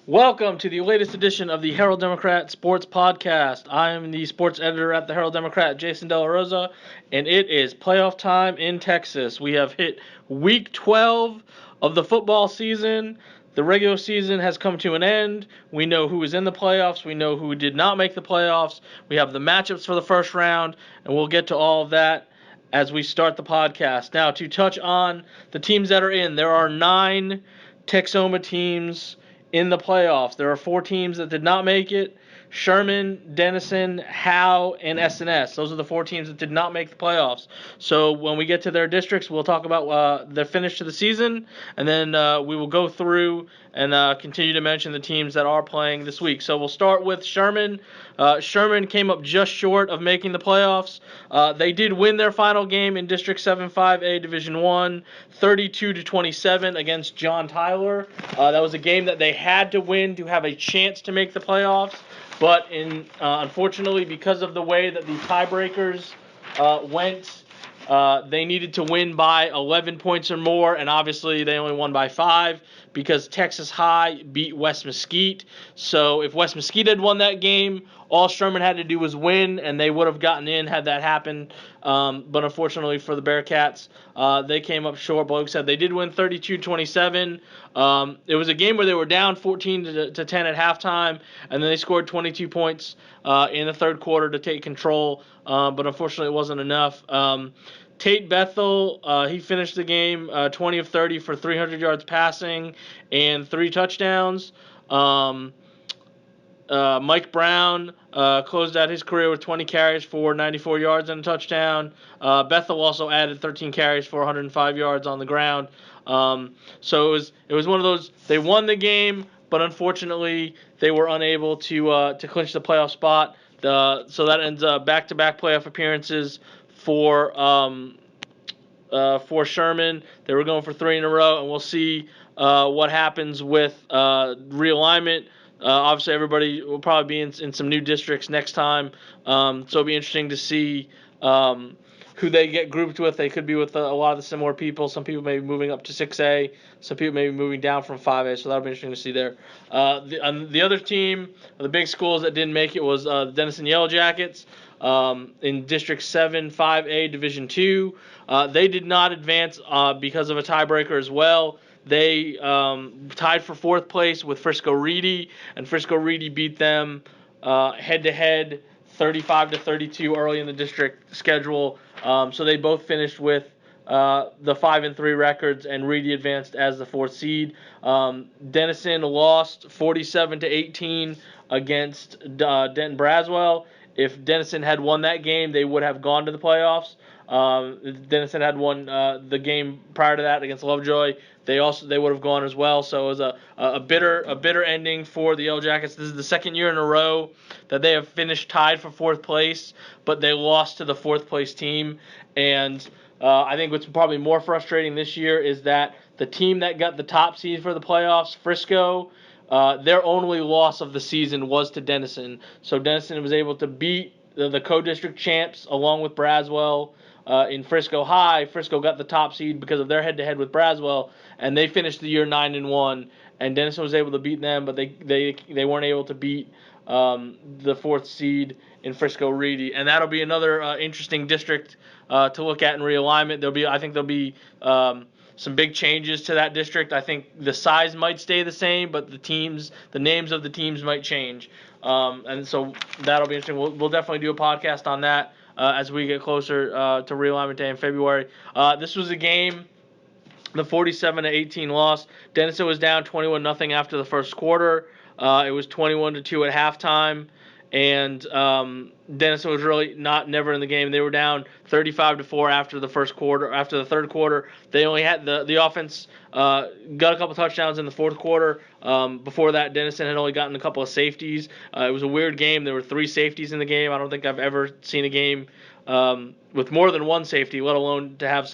Welcome to the latest edition of the Herald Democrat Sports Podcast. I am the sports editor at the Herald Democrat, Jason Della Rosa, and it is playoff time in Texas. We have hit week 12 of the football season. The regular season has come to an end. We know who is in the playoffs. We know who did not make the playoffs. We have the matchups for the first round, and we'll get to all of that as we start the podcast. Now, to touch on the teams that are in, there are 9 Texoma teams in the playoffs. There are 4 teams that did not make it: Sherman, Denison, Howe, and SNS. Those are the 4 teams that did not make the playoffs. So when we get to their districts, we'll talk about the finish to the season, and then we will go through and continue to mention the teams that are playing this week. So we'll start with Sherman. Sherman came up just short of making the playoffs. They did win their final game in District 7-5A Division 1, 32-27 against John Tyler. That was a game that they had to win to have a chance to make the playoffs. But unfortunately, because of the way that the tiebreakers went, they needed to win by 11 points or more, and obviously they only won by 5 because Texas High beat West Mesquite. So if West Mesquite had won that game, all Sherman had to do was win, and they would have gotten in had that happened. But unfortunately for the Bearcats, they came up short. But like I said, they did win 32-27. It was a game where they were down 14-10 at halftime, and then they scored 22 points in the third quarter to take control. But unfortunately, it wasn't enough. Tate Bethel, he finished the game 20 of 30 for 300 yards passing and 3 touchdowns. Mike Brown closed out his career with 20 carries for 94 yards and a touchdown. Bethel also added 13 carries for 105 yards on the ground. So it was one of those, they won the game, but unfortunately they were unable to clinch the playoff spot. So that ends up back-to-back playoff appearances for Sherman. They were going for 3 in a row, and we'll see what happens with realignment. Obviously, everybody will probably be in some new districts next time, so it'll be interesting to see who they get grouped with. They could be with a lot of the similar people. Some people may be moving up to 6A. Some people may be moving down from 5A, so that'll be interesting to see there. The other team, the big schools that didn't make it, was the Denison Yellow Jackets in District 7, 5A, Division 2. They did not advance because of a tiebreaker as well. They tied for 4th place with Frisco Reedy, and Frisco Reedy beat them head-to-head 35-32 early in the district schedule. So they both finished with the 5-3 records, and Reedy advanced as the 4th seed. Denison lost 47-18 against Denton Braswell. If Denison had won that game, they would have gone to the playoffs. Denison had won the game prior to that against Lovejoy. They would have gone as well. So it was a bitter ending for the Yellow Jackets. This is the second year in a row that they have finished tied for 4th place, but they lost to the 4th place team. And I think what's probably more frustrating this year is that the team that got the top seed for the playoffs, Frisco, their only loss of the season was to Denison. So Denison was able to beat the co-district champs along with Braswell in Frisco High. Frisco got the top seed because of their head-to-head with Braswell, and they finished the year 9-1. And Denison was able to beat them, but they weren't able to beat the 4th seed in Frisco Reedy. And that'll be another interesting district to look at in realignment. I think there'll be some big changes to that district. I think the size might stay the same, but the names of the teams might change. And so that'll be interesting. We'll definitely do a podcast on that as we get closer to realignment day in February. This was a game, the 47-18 loss. Denison was down 21-0 after the first quarter. It was 21-2 at halftime. And Denison was really never in the game. They were down 35-4 after the first quarter. After the third quarter, they only had the offense got a couple touchdowns in the fourth quarter. Before that, Denison had only gotten a couple of safeties. It was a weird game. There were 3 safeties in the game. I don't think I've ever seen a game with more than 1 safety, let alone to have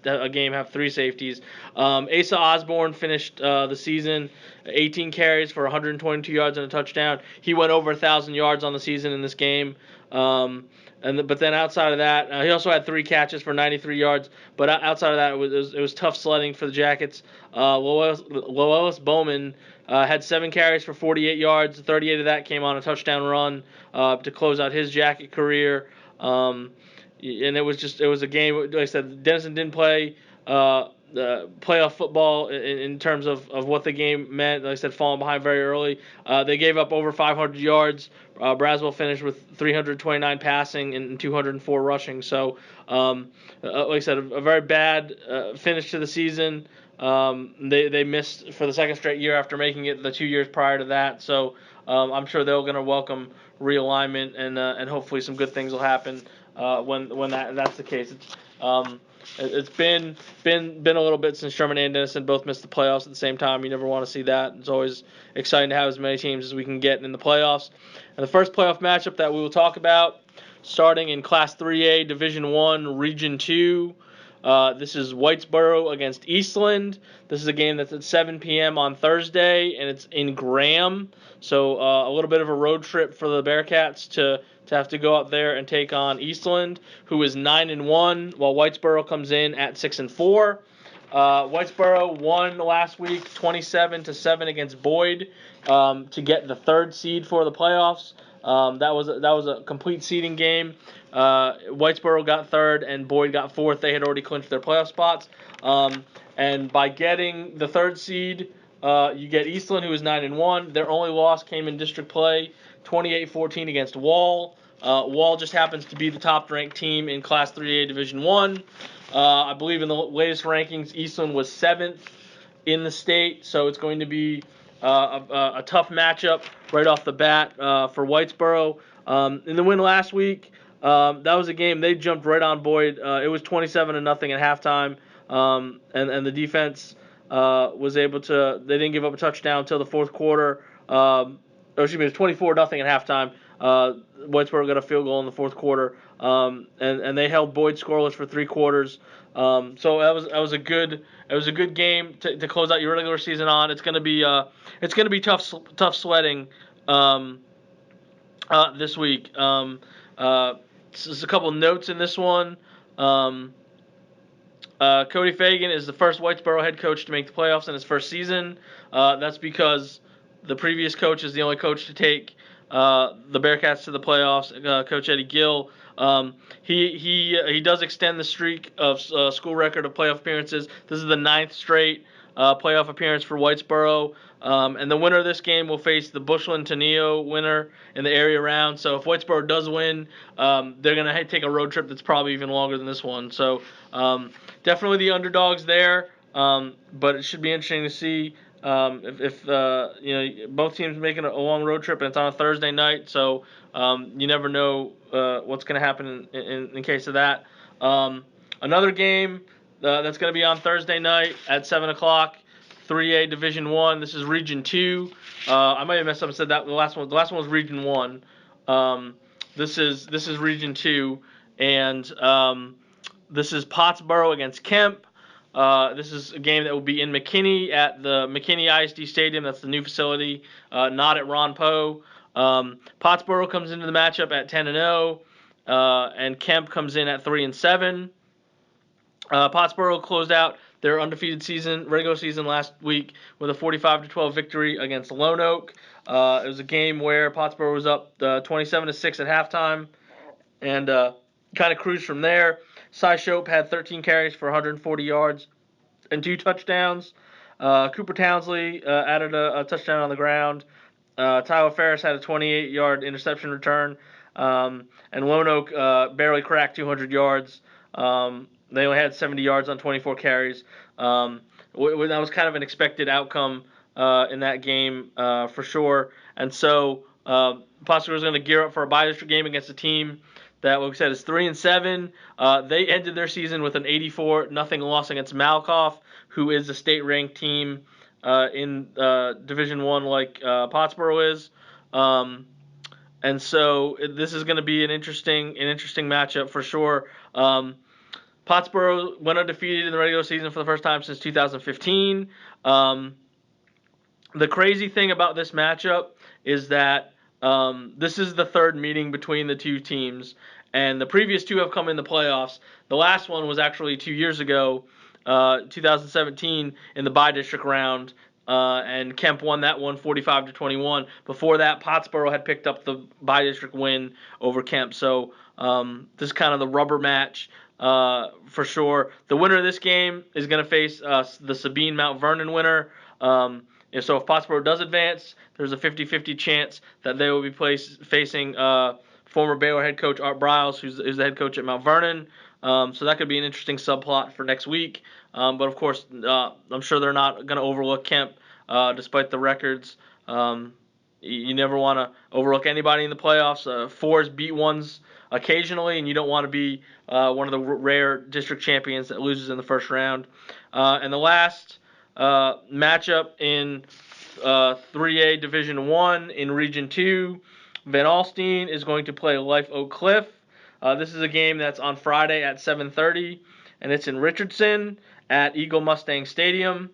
a game have 3 safeties. Asa Osborne finished the season 18 carries for 122 yards and a touchdown. He went over 1,000 yards on the season in this game. But then outside of that, he also had 3 catches for 93 yards. But outside of that, it was tough sledding for the Jackets. Lois Bowman had 7 carries for 48 yards. 38 of that came on a touchdown run to close out his Jacket career. And it was a game. Like I said, Denison didn't play playoff football in terms of what the game meant. Like I said, falling behind very early. They gave up over 500 yards. Braswell finished with 329 passing and 204 rushing. So, like I said, a very bad finish to the season. They missed for the second straight year after making it the 2 years prior to that. So I'm sure they're going to welcome realignment and hopefully some good things will happen when that's the case. It's been a little bit since Sherman and Denison both missed the playoffs at the same time. You never want to see that. It's always exciting to have as many teams as we can get in the playoffs. And the first playoff matchup that we will talk about, starting in Class 3A, Division 1, Region 2. This is Whitesboro against Eastland. This is a game that's at 7 p.m. on Thursday, and it's in Graham. So a little bit of a road trip for the Bearcats to have to go out there and take on Eastland, who is 9-1, while Whitesboro comes in at 6-4. Whitesboro won last week 27-7 against Boyd to get the 3rd seed for the playoffs. That was a complete seeding game. Whitesboro got 3rd and Boyd got 4th. They had already clinched their playoff spots. And by getting the 3rd seed, you get Eastland, who is 9-1. Their only loss came in district play, 28-14 against Wall. Wall just happens to be the top-ranked team in Class 3A Division 1. I believe in the latest rankings, Eastland was 7th in the state, so it's going to be a tough matchup right off the bat for Whitesboro. In the win last week, that was a game they jumped right on Boyd. It was 27-0 at halftime, and the defense was able to. They didn't give up a touchdown until the fourth quarter. It was 24-0 at halftime. Whitesboro got a field goal in the fourth quarter, and they held Boyd scoreless for 3 quarters. So that was a good game to close out your regular season on. It's gonna be tough sledding this week. Just a couple notes in this one. Cody Fagan is the first Whitesboro head coach to make the playoffs in his first season. That's because the previous coach is the only coach to take the Bearcats to the playoffs. Coach Eddie Gill. He does extend the streak of school record of playoff appearances. This is the 9th straight playoff appearance for Whitesboro. And the winner of this game will face the Bushland-Teneo winner in the area round. So if Whitesboro does win, they're going to take a road trip that's probably even longer than this one. So definitely the underdogs there, but it should be interesting to see if both teams making a long road trip, and it's on a Thursday night. So you never know what's going to happen in case of that. Another game that's going to be on Thursday night at 7 o'clock. 3A Division 1. This is Region 2. I might have messed up and said that the last one was Region 1. This is Region 2, and this is Pottsboro against Kemp. This is a game that will be in McKinney at the McKinney ISD Stadium. That's the new facility, not at Ron Poe. Pottsboro comes into the matchup at 10-0, and Kemp comes in at 3-7. Pottsboro closed out their undefeated regular season last week with a 45-12 victory against Lone Oak. It was a game where Pottsboro was up 27-6 at halftime and kind of cruised from there. Cy Shope had 13 carries for 140 yards and 2 touchdowns. Cooper Townsley added a touchdown on the ground. Tyler Ferris had a 28-yard interception return. And Lone Oak barely cracked 200 yards. They only had 70 yards on 24 carries. That was kind of an expected outcome in that game for sure. And so Pottsboro is going to gear up for a bi-district game against a team that, like we said, is 3-7. They ended their season with an 84-0 loss against Malakoff, who is a state-ranked team in Division I like Pottsboro is. And so this is going to be an interesting matchup for sure. Pottsboro went undefeated in the regular season for the first time since 2015. The crazy thing about this matchup is that this is the 3rd meeting between the two teams, and the previous 2 have come in the playoffs. The last one was actually 2 years ago, 2017, in the bi-district round. and Kemp won that one 45-21. Before that, Pottsboro had picked up the by-district win over Kemp. So this is kind of the rubber match for sure. The winner of this game is going to face the Sabine Mount Vernon winner. So if Pottsboro does advance, there's a 50-50 chance that they will be facing former Baylor head coach Art Briles, who's the head coach at Mount Vernon. So that could be an interesting subplot for next week. But of course, I'm sure they're not going to overlook Kemp, despite the records. You never want to overlook anybody in the playoffs. Fours beat ones occasionally, and you don't want to be one of the rare district champions that loses in the first round. And the last matchup in 3A Division 1 in Region 2, Van Alstyne is going to play Life Oak Cliff. This is a game that's on Friday at 7:30, and it's in Richardson at Eagle Mustang Stadium.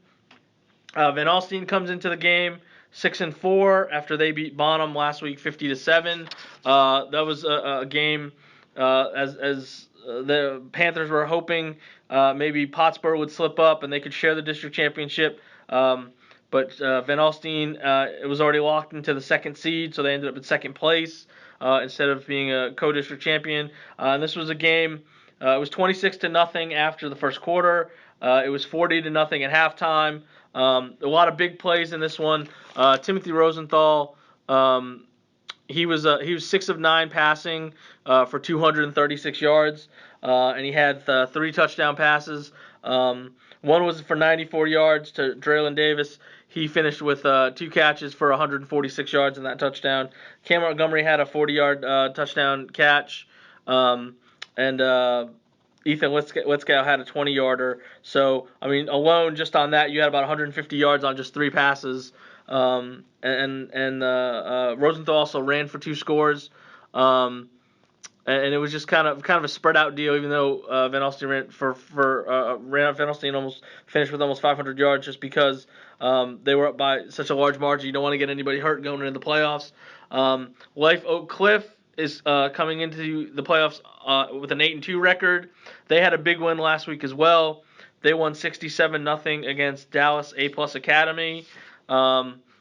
Van Alstyne comes into the game 6-4 after they beat Bonham last week 50-7. That was a game as the Panthers were hoping maybe Pottsboro would slip up and they could share the district championship. But Van Alstyne, it was already locked into the second seed, so they ended up in second place instead of being a co-district champion. And this was a game. It was 26-0 after the first quarter. It was 40-0 at halftime. A lot of big plays in this one. Timothy Rosenthal, he was 6 of 9 passing for 236 yards, and he had 3 touchdown passes. One was for 94 yards to Draylon Davis. He finished with 2 catches for 146 yards in that touchdown. Cam Montgomery had a 40-yard touchdown catch, and Ethan Litzkow had a 20-yarder. So, I mean, alone just on that, you had about 150 yards on just 3 passes. And Rosenthal also ran for 2 scores. And it was just kind of a spread out deal, even though Van Alstyne Van Alstyne almost finished with almost 500 yards just because they were up by such a large margin. You don't want to get anybody hurt going into the playoffs. Life Oak Cliff is coming into the playoffs with an 8-2 record. They had a big win last week as well. They won 67-0 against Dallas A+ Academy.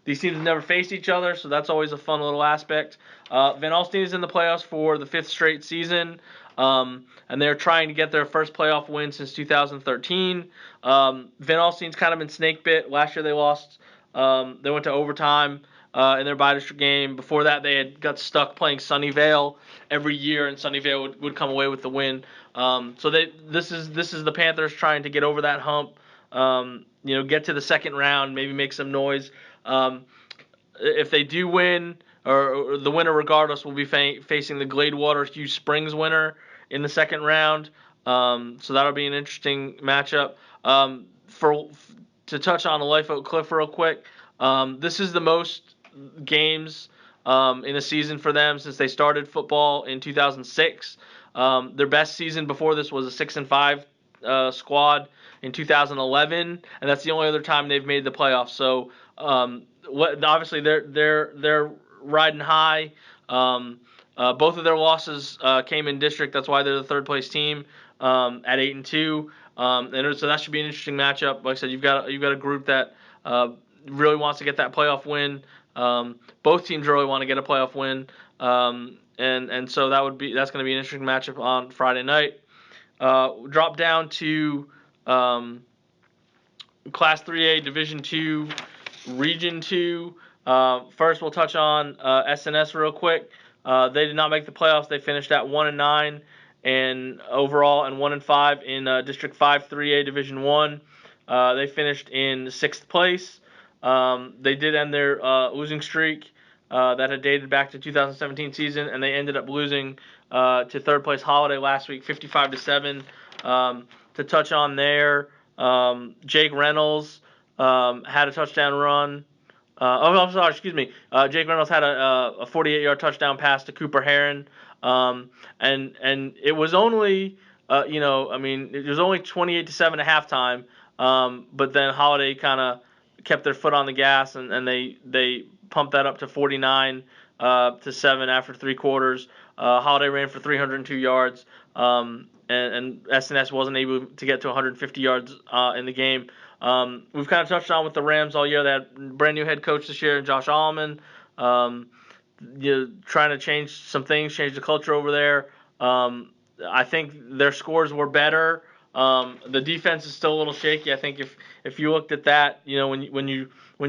These teams have never faced each other, so that's always a fun little aspect. Van Alstyne is in the playoffs for the 5th straight season, and they're trying to get their first playoff win since 2013. Van Alstyne's kind of been snake bit. Last year they lost. They went to overtime in their bi-district game. Before that, they had got stuck playing Sunnyvale every year, and Sunnyvale would come away with the win. So this is the Panthers trying to get over that hump. Get to the second round, maybe make some noise. If they do win, or the winner regardless will be facing the Gladewater Hugh Springs winner in the second round. So that'll be an interesting matchup. To touch on the Life Oak Cliff real quick, this is the most games in a season for them since they started football in 2006. Their best season before this was a 6-5 squad in 2011, and that's the only other time they've made the playoffs. So obviously they're riding high. Both of their losses came in district. That's why they're the third place team at 8-2. And so that should be an interesting matchup. Like I said, you've got a group that really wants to get that playoff win. Both teams really want to get a playoff win. And so that's going to be an interesting matchup on Friday night. Drop down to Class 3A Division 2 Region 2. First, we'll touch on SNS real quick. They did not make the playoffs. They finished at 1-9 and overall, and 1-5 in District 5 3A Division 1. They finished in 6th place. They did end their losing streak that had dated back to 2017 season, and they ended up losing to third place Holiday last week, 55-7. To touch on there, Jake Reynolds had a touchdown run. Jake Reynolds had a 48-yard touchdown pass to Cooper Heron, and it was only it was only 28-7 at halftime, but then Holiday kind of kept their foot on the gas, and they pumped that up to 49-7 after 3 quarters. Holiday ran for 302 yards, and SNS wasn't able to get to 150 yards in the game. We've kind of touched on with the Rams all year. They had brand new head coach this year, Josh Allen. Trying to change some things, change the culture over there. I think their scores were better. The defense is still a little shaky. I think if you looked at that, when you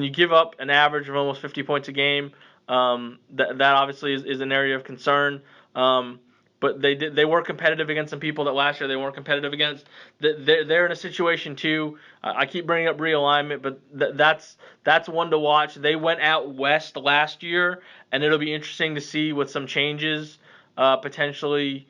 give up an average of almost 50 points a game, that obviously is an area of concern. But they were competitive against some people that last year they weren't competitive against. They're in a situation too. I keep bringing up realignment, but that's one to watch. They went out west last year, and it'll be interesting to see with some changes potentially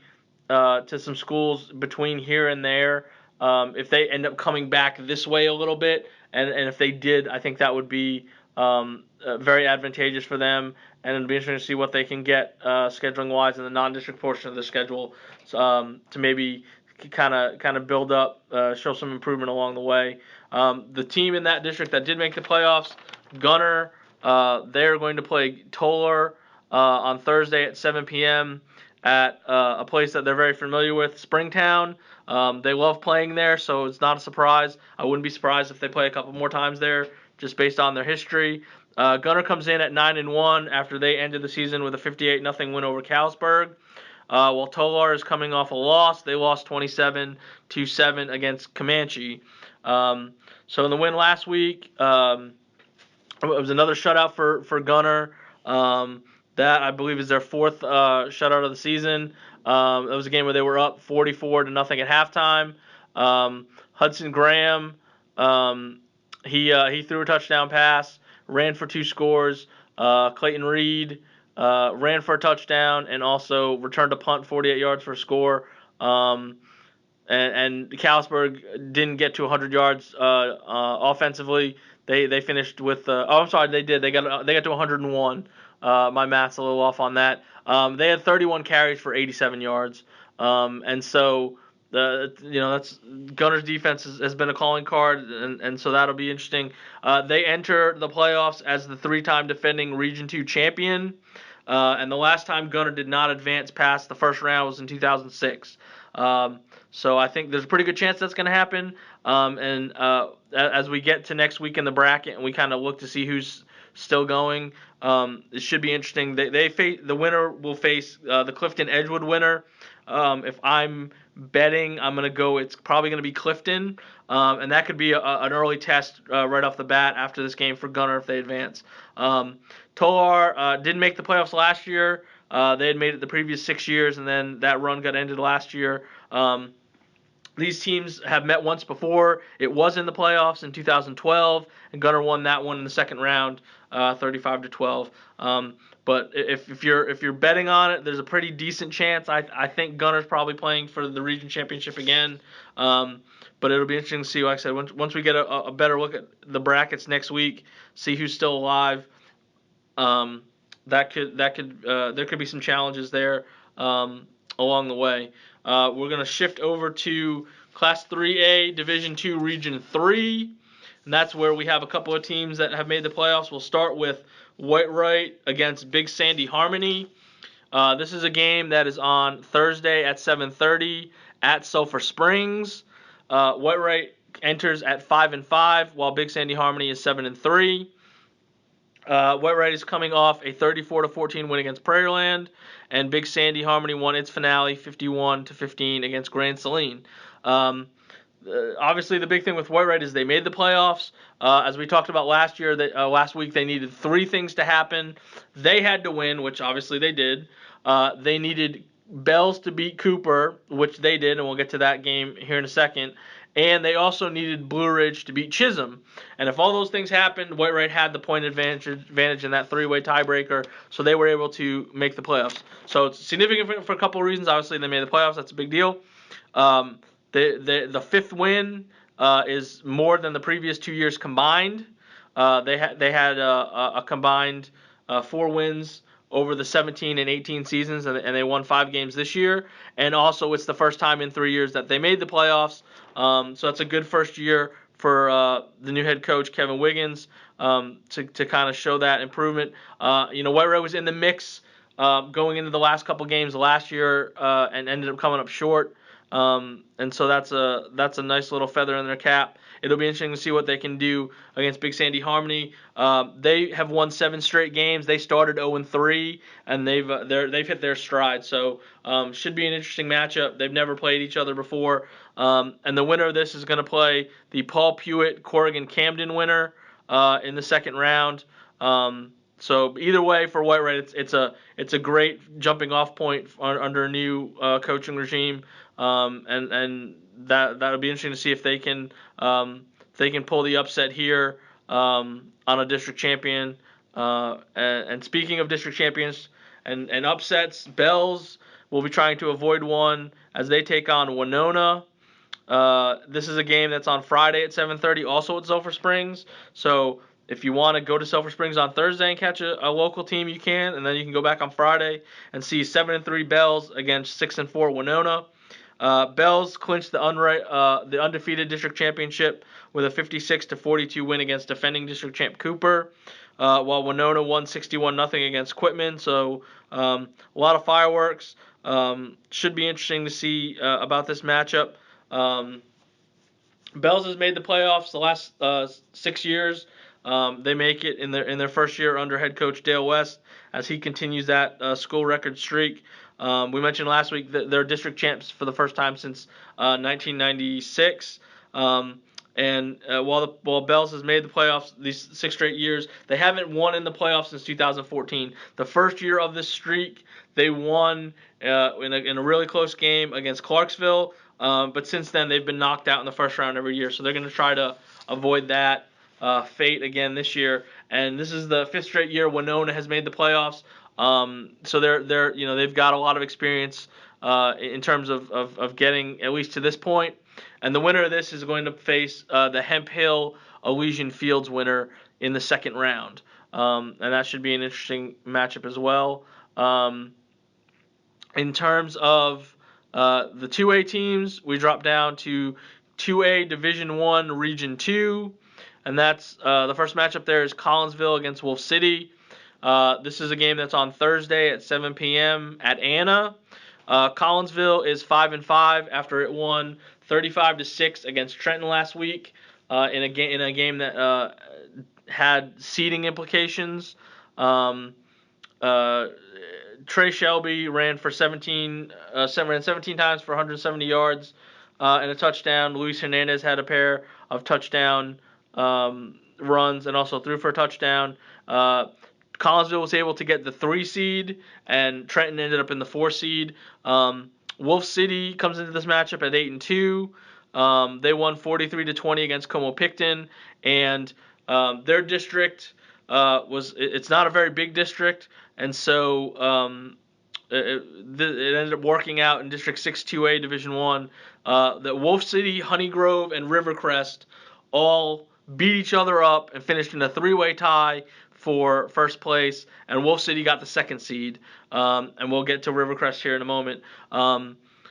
to some schools between here and there. If they end up coming back this way a little bit, and if they did, I think that would be very advantageous for them, and it'll be interesting to see what they can get scheduling-wise in the non-district portion of the schedule to maybe kind of build up, show some improvement along the way. The team in that district that did make the playoffs, Gunner, they're going to play Tolar on Thursday at 7 p.m. at a place that they're very familiar with, Springtown. They love playing there, so it's not a surprise. I wouldn't be surprised if they play a couple more times there, just based on their history. Gunner comes in at 9-1 after they ended the season with a 58-0 win over Calsburg. While Tolar is coming off a loss, they lost 27-7 against Comanche. So in the win last week, it was another shutout for Gunner. That I believe is their fourth shutout of the season. It was a game where they were up 44-0 at halftime. Hudson Graham, he threw a touchdown pass, ran for 2 scores. Clayton Reed ran for a touchdown and also returned a punt 48 yards for a score. And Calsburg didn't get to 100 yards offensively. They finished with they did. They got to 101. My math's a little off on that. They had 31 carries for 87 yards. And so that's Gunner's defense has been a calling card, and so that'll be interesting. They enter the playoffs as the 3-time defending Region 2 champion, and the last time Gunner did not advance past the first round was in 2006. So I think there's a pretty good chance that's going to happen. And as we get to next week in the bracket and we kind of look to see who's still going, it should be interesting. The winner will face the Clifton Edgewood winner. If I'm betting, I'm going to go. It's probably going to be Clifton, and that could be an early test right off the bat after this game for Gunner if they advance. Tolar didn't make the playoffs last year. They had made it the previous 6 years, and then that run got ended last year. These teams have met once before. It was in the playoffs in 2012, and Gunner won that one in the second round, 35-12. But if you're betting on it, there's a pretty decent chance. I think Gunner's probably playing for the region championship again. But it'll be interesting to see. Like I said, once we get a better look at the brackets next week, see who's still alive. There could be some challenges there along the way. We're going to shift over to Class 3A, Division 2, Region 3, and that's where we have a couple of teams that have made the playoffs. We'll start with Whitewright against Big Sandy Harmony. This is a game that is on Thursday at 7:30 at Sulphur Springs. Whitewright enters at 5-5, while Big Sandy Harmony is 7-3. Whitewright is coming off a 34-14 win against Prairieland, and Big Sandy Harmony won its finale 51-15 against Grand Saline. Obviously, the big thing with Whitewright is they made the playoffs. As we talked about last year, last week they needed 3 things to happen. They had to win, which obviously they did. They needed Bells to beat Cooper, which they did, and we'll get to that game here in a second. And they also needed Blue Ridge to beat Chisholm. And if all those things happened, Whitewright had the point advantage in that 3-way tiebreaker, so they were able to make the playoffs. So it's significant for a couple of reasons. Obviously, they made the playoffs. That's a big deal. The 5th win is more than the previous 2 years combined. They had a combined 4 wins over the 17 and 18 seasons, and they won 5 games this year. And also, it's the first time in 3 years that they made the playoffs. So that's a good first year for the new head coach, Kevin Wiggins, to kind of show that improvement. Whitewright was in the mix going into the last couple games last year and ended up coming up short. And so that's a nice little feather in their cap. It'll be interesting to see what they can do against Big Sandy Harmony. They have won 7 straight games. They started 0-3, and they've hit their stride. So should be an interesting matchup. They've never played each other before, and the winner of this is going to play the Paul Pewitt Corrigan Camden winner in the second round. So either way, for White Red, it's a great jumping off point under a new coaching regime, and that'll be interesting to see if they can pull the upset here on a district champion. And speaking of district champions and upsets, Bells will be trying to avoid one as they take on Winona. This is a game that's on Friday at 7:30, also at Sulphur Springs. So if you want to go to Sulphur Springs on Thursday and catch a local team, you can, and then you can go back on Friday and see 7-3 Bells against 6-4 Winona. Bells clinched the undefeated district championship with a 56-42 win against defending district champ Cooper, while Winona won 61-0 against Quitman. So a lot of fireworks. Should be interesting to see about this matchup. Bells has made the playoffs the last 6 years. They make it in their first year under head coach Dale West as he continues that school record streak. We mentioned last week that they're district champs for the first time since 1996. And while Bells has made the playoffs these 6 straight years, they haven't won in the playoffs since 2014. The first year of this streak, they won in a really close game against Clarksville. But since then, they've been knocked out in the first round every year. So they're going to try to avoid that fate again this year. And this is the 5th straight year Winona has made the playoffs. So they've got a lot of experience in terms of getting at least to this point. And the winner of this is going to face the Hemp Hill Elysian Fields winner in the second round. And that should be an interesting matchup as well. In terms of the 2A teams, we drop down to 2A Division 1 Region 2. And that's the first matchup there is Collinsville against Wolf City. This is a game that's on Thursday at 7 p.m. at Anna. Collinsville is 5-5 after it won 35-6 against Trenton last week in a game that had seeding implications. Trey Shelby ran 17 times for 170 yards and a touchdown. Luis Hernandez had a pair of touchdown runs and also threw for a touchdown. Collinsville was able to get the 3 seed, and Trenton ended up in the 4 seed. Wolf City comes into this matchup at 8-2. They won 43-20 against Como-Picton, and their district it's not a very big district, and so it ended up working out in District 6 2A Division 1 that Wolf City, Honey Grove, and Rivercrest all beat each other up and finished in a 3-way tie for first place, and Wolf City got the 2nd seed, and we'll get to Rivercrest here in a moment.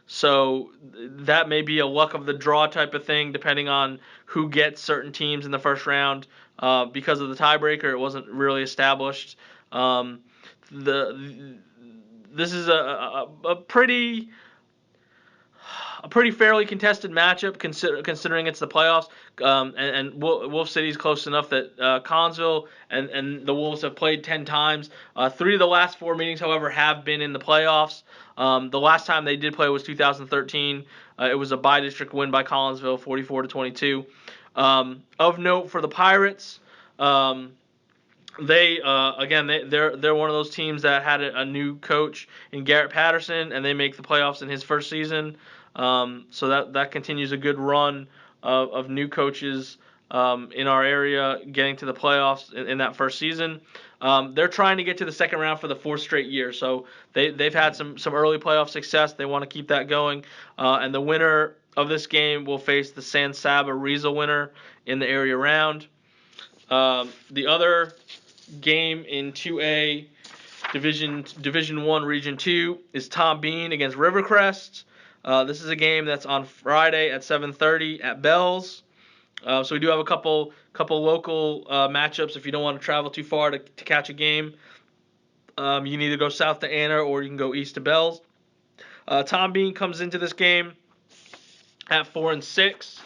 So that may be a luck of the draw type of thing, depending on who gets certain teams in the first round. Because of the tiebreaker, it wasn't really established. This is a pretty fairly contested matchup, considering it's the playoffs. And Wolf City's close enough that Collinsville and the Wolves have played 10 times. 3 of the last 4 meetings, however, have been in the playoffs. The last time they did play was 2013. It was a by-district win by Collinsville, 44-22. Of note for the Pirates, they're one of those teams that had a new coach in Garrett Patterson, and they make the playoffs in his first season. So that continues a good run of new coaches in our area getting to the playoffs in that first season. They're trying to get to the second round for the 4th straight year, so they've had some early playoff success. They want to keep that going, and the winner of this game will face the San Saba Riza winner in the area round. The other game in 2A Division 1 Region 2 is Tom Bean against Rivercrest. This is a game that's on Friday at 7:30 at Bells. So we do have a couple local matchups. If you don't want to travel too far to catch a game, you can either go south to Anna or you can go east to Bells. Tom Bean comes into this game at 4-6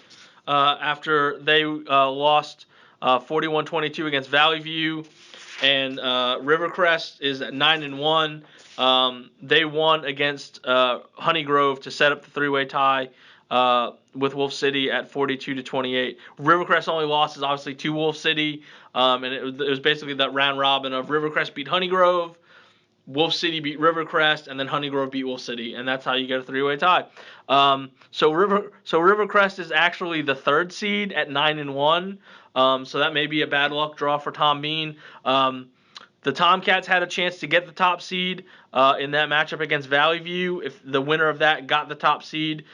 after they lost 41-22 against Valley View, and Rivercrest is at 9-1. They won against Honey Grove to set up the three-way tie with Wolf City at 42-28. Rivercrest only losses obviously to Wolf City, and it was basically that round robin of Rivercrest beat Honey Grove, Wolf City beat Rivercrest, and then Honey Grove beat Wolf City, and that's how you get a three-way tie. So Rivercrest is actually the third seed at 9-1. So that may be a bad luck draw for Tom Bean. The Tomcats had a chance to get the top seed in that matchup against Valley View if the winner of that got the top seed.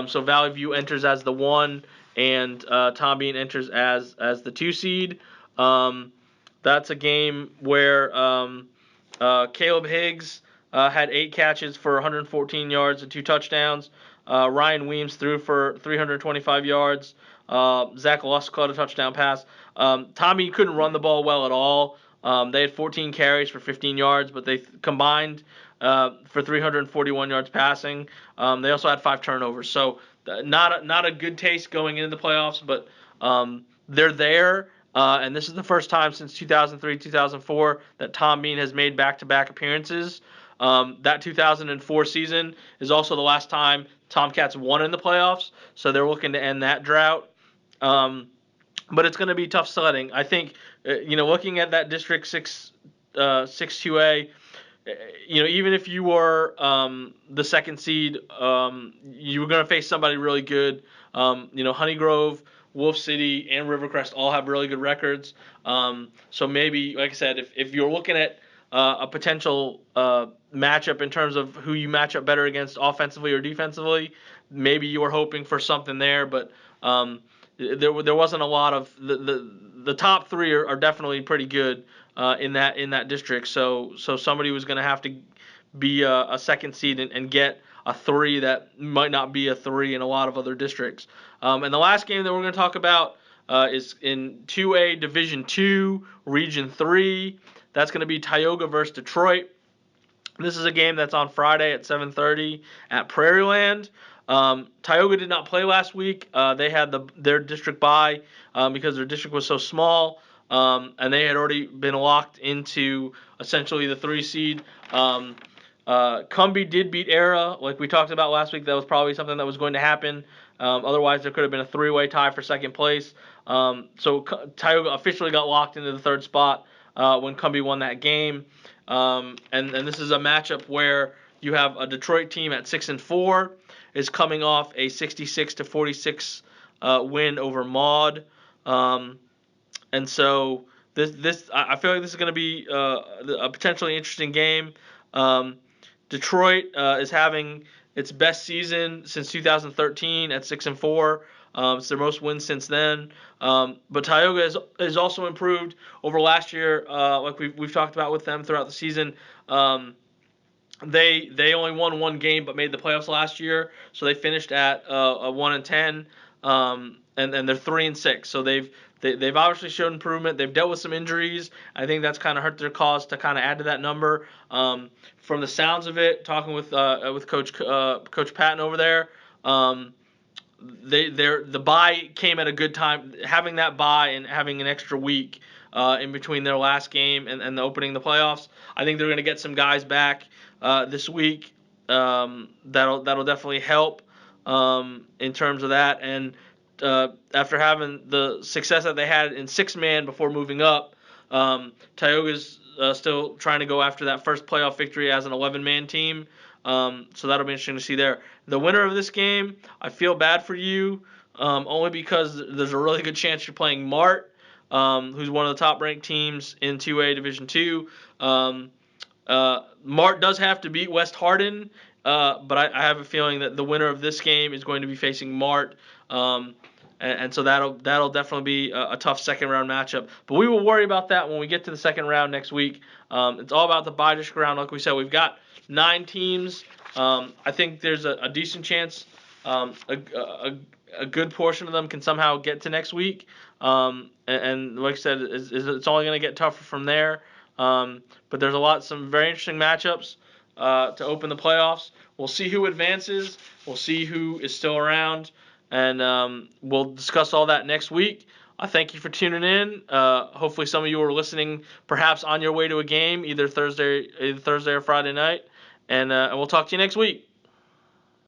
So Valley View enters as the 1, and Tom Bean enters as the 2 seed. That's a game where Caleb Higgs had 8 catches for 114 yards and 2 touchdowns. Ryan Weems threw for 325 yards. Zach Lusk caught a touchdown pass. Tommy couldn't run the ball well at all. They had 14 carries for 15 yards, but they combined for 341 yards passing. They also had 5 turnovers. So not a good taste going into the playoffs, but they're there. And this is the first time since 2003-2004 that Tom Bean has made back-to-back appearances. That 2004 season is also the last time Tomcats won in the playoffs, so they're looking to end that drought. But it's going to be tough sledding. I think, looking at that District 6-2A, even if you were the second seed, you were going to face somebody really good. Honey Grove, Wolf City, and Rivercrest all have really good records. So maybe, like I said, if you're looking at a potential matchup in terms of who you match up better against offensively or defensively, maybe you were hoping for something there. But there wasn't a lot of the top 3 are definitely pretty good in that district. So somebody was going to have to be a second seed and get a 3 that might not be a 3 in a lot of other districts. And the last game that we're going to talk about is in 2A Division 2, Region 3. That's going to be Tioga versus Detroit. This is a game that's on Friday at 7:30 at Prairieland. Tioga did not play last week. They had their district bye because their district was so small, and they had already been locked into essentially the 3 seed. Cumbie did beat Era, like we talked about last week. That was probably something that was going to happen. Otherwise, there could have been a 3-way tie for second place. So Tioga officially got locked into the 3rd spot when Cumbie won that game. And this is a matchup where you have a Detroit team at 6-4 is coming off a 66-46 win over Maud. And so this I feel like this is going to be a potentially interesting game. Detroit is having its best season since 2013 at 6-4. It's their most wins since then. But Tioga has also improved over last year, like we've talked about with them throughout the season. They only won 1 game but made the playoffs last year, so they finished at a 1-10, and they're 3-6. So they've obviously shown improvement. They've dealt with some injuries. I think that's kind of hurt their cause to kind of add to that number. From the sounds of it, talking with Coach Patton over there, the bye came at a good time. Having that bye and having an extra week in between their last game and the opening of the playoffs, I think they're going to get some guys back this week. That'll definitely help in terms of that. And after having the success that they had in 6-man before moving up, Tioga's still trying to go after that first playoff victory as an 11-man team. So that'll be interesting to see there. The winner of this game, I feel bad for you, only because there's a really good chance you're playing Mart, who's one of the top-ranked teams in 2A Division 2. Mart does have to beat West Hardin, but I have a feeling that the winner of this game is going to be facing Mart. And so that'll definitely be a tough second-round matchup. But we will worry about that when we get to the second round next week. It's all about the bye district round. Like we said, we've got 9 teams. I think there's a decent chance a good portion of them can somehow get to next week. And like I said, it's only going to get tougher from there. But there's some very interesting matchups to open the playoffs. We'll see who advances. We'll see who is still around. and we'll discuss all that next week. I thank you for tuning in. Hopefully, some of you are listening, perhaps on your way to a game, either Thursday or Friday night, and we'll talk to you next week.